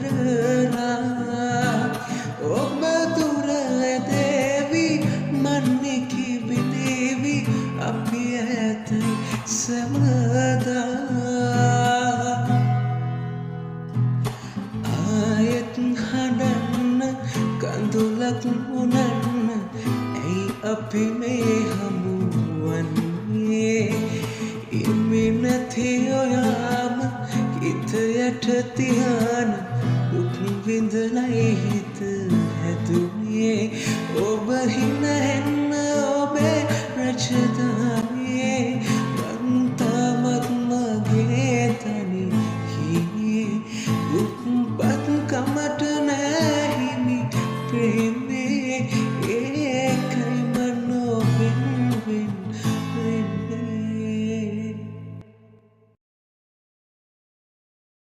කරලා ඔබ දුර ඇදේවි මන්නේ කිවිදේවි අපි ඇතයි සමදා ආයෙත් හඬන්න කඳුලක් උනන්න ඇයි අපි මේ හමුවන්නේ ඉමි නැති ඔයාම හිත යට තියාන දුක් විඳලයි හිත හැදුනේ ඔබ හින එන්න ඔබේ රජද